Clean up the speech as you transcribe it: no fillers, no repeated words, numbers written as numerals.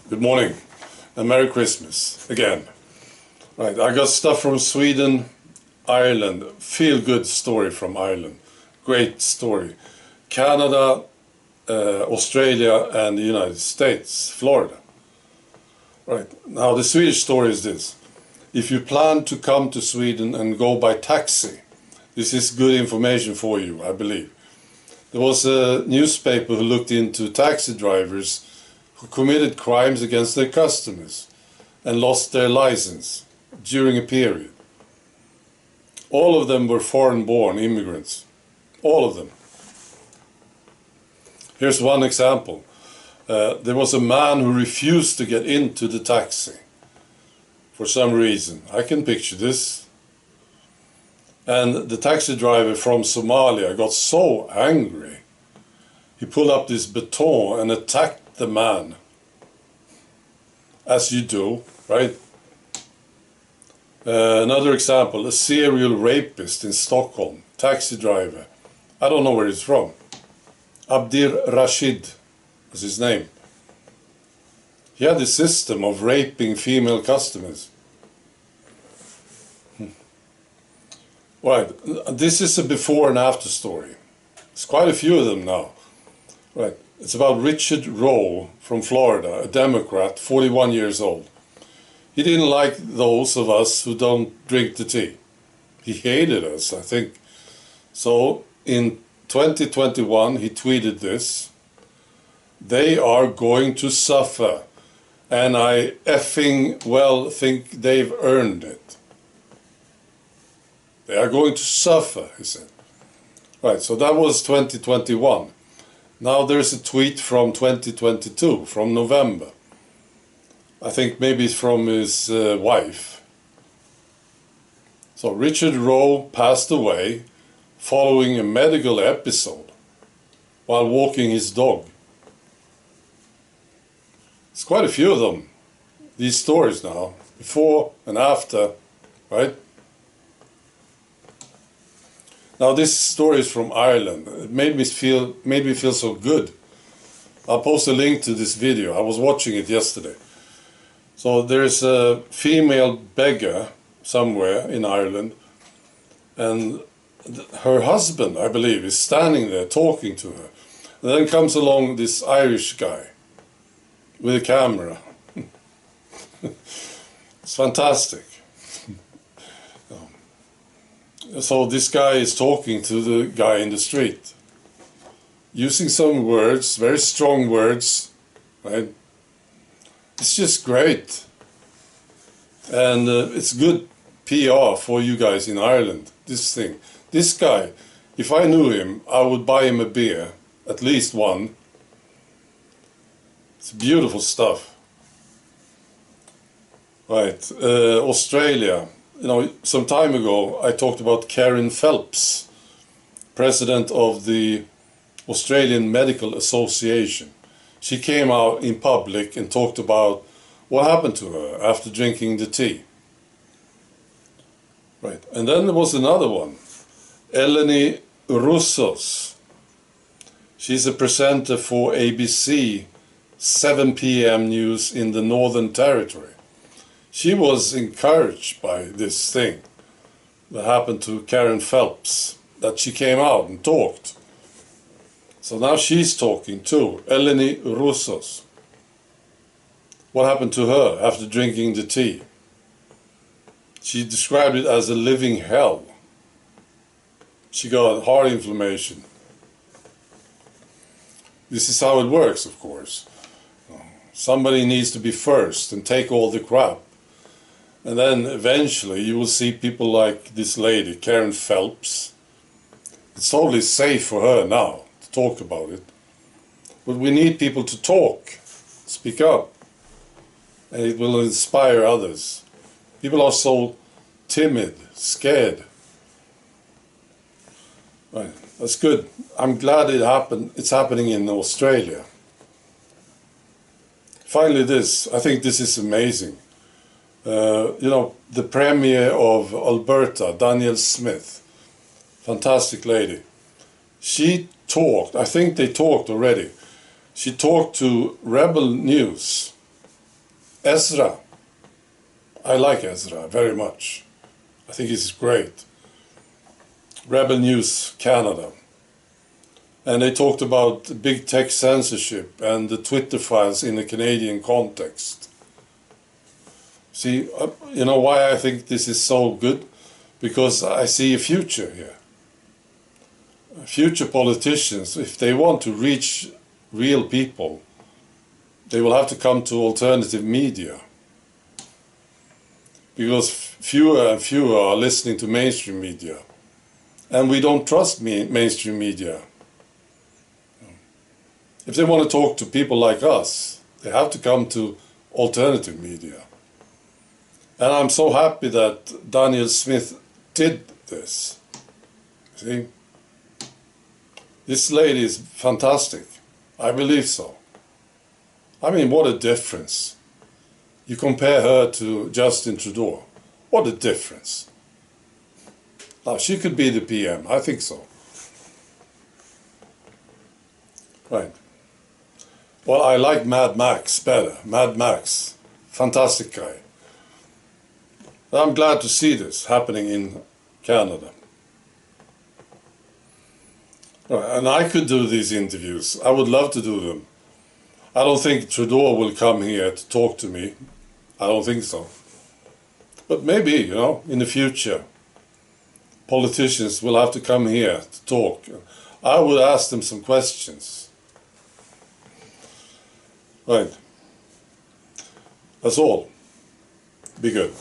Good morning and Merry Christmas again. Right, I got stuff from Sweden, Ireland, feel-good story from Ireland, great story. Canada, Australia and the United States, Florida. Right, now the Swedish story is this. If you plan to come to Sweden and go by taxi, this is good information for you, I believe. There was a newspaper who looked into taxi drivers who committed crimes against their customers and lost their license during a period. All of them were foreign-born immigrants. All of them. Here's one example. There was a man who refused to get into the taxi for some reason. I can picture this. And the taxi driver from Somalia got so angry, he pulled up this baton and attacked the man. As you do, right? Another example, a serial rapist in Stockholm, taxi driver. I don't know where he's from. Abdir Rashid was his name. He had a system of raping female customers. Right, this is a before and after story. There's quite a few of them now. Right, it's about Richard Rowe from Florida, a Democrat, 41 years old. He didn't like those of us who don't drink the tea. He hated us, I think. So in 2021 he tweeted this: "They are going to suffer, and I effing well think they've earned it." They are going to suffer, he said. Right, so that was 2021. Now there's a tweet from 2022, from November. I think maybe it's from his wife. So Richard Rowe passed away following a medical episode while walking his dog. It's quite a few of them, these stories now, before and after, right? Now this story is from Ireland. It made me feel so good. I'll post a link to this video. I was watching it yesterday. So there's a female beggar somewhere in Ireland, and her husband, I believe, is standing there talking to her. And then comes along this Irish guy with a camera. It's fantastic. So this guy is talking to the guy in the street, using some words, very strong words, right? It's just great. And it's good PR for you guys in Ireland, this thing. This guy, if I knew him, I would buy him a beer, at least one. It's beautiful stuff. Right, Australia. You know, some time ago I talked about Karen Phelps, president of the Australian Medical Association. She came out in public and talked about what happened to her after drinking the tea. Right, and then there was another one, Eleni Roussos. She's a presenter for ABC 7 p.m. news in the Northern Territory. She was encouraged by this thing that happened to Karen Phelps, that she came out and talked. So now she's talking too, Eleni Roussos. What happened to her after drinking the tea? She described it as a living hell. She got heart inflammation. This is how it works, of course. Somebody needs to be first and take all the crap. And then eventually you will see people like this lady, Karen Phelps. It's totally safe for her now to talk about it. But we need people to talk, speak up, and it will inspire others. People are so timid, scared. Right, that's good. I'm glad it happened. It's happening in Australia. Finally this, I think this is amazing. You know, the Premier of Alberta, Danielle Smith, fantastic lady. She talked, I think they talked already. She talked to Rebel News Ezra. I like Ezra very much. I think he's great. Rebel News Canada. And they talked about big tech censorship and the Twitter files in a Canadian context. See, you know why I think this is so good? Because I see a future here. Future politicians, if they want to reach real people, they will have to come to alternative media. Because fewer and fewer are listening to mainstream media. And we don't trust mainstream media. If they want to talk to people like us, they have to come to alternative media. And I'm so happy that Daniel Smith did this. See? This lady is fantastic. I believe so. I mean, what a difference. You compare her to Justin Trudeau. What a difference. Now, she could be the PM. I think so. Right. Well, I like Mad Max better. Mad Max. Fantastic guy. I'm glad to see this happening in Canada. Right. And I could do these interviews. I would love to do them. I don't think Trudeau will come here to talk to me. I don't think so. But maybe, you know, in the future, politicians will have to come here to talk. I would ask them some questions. Right. That's all. Be good.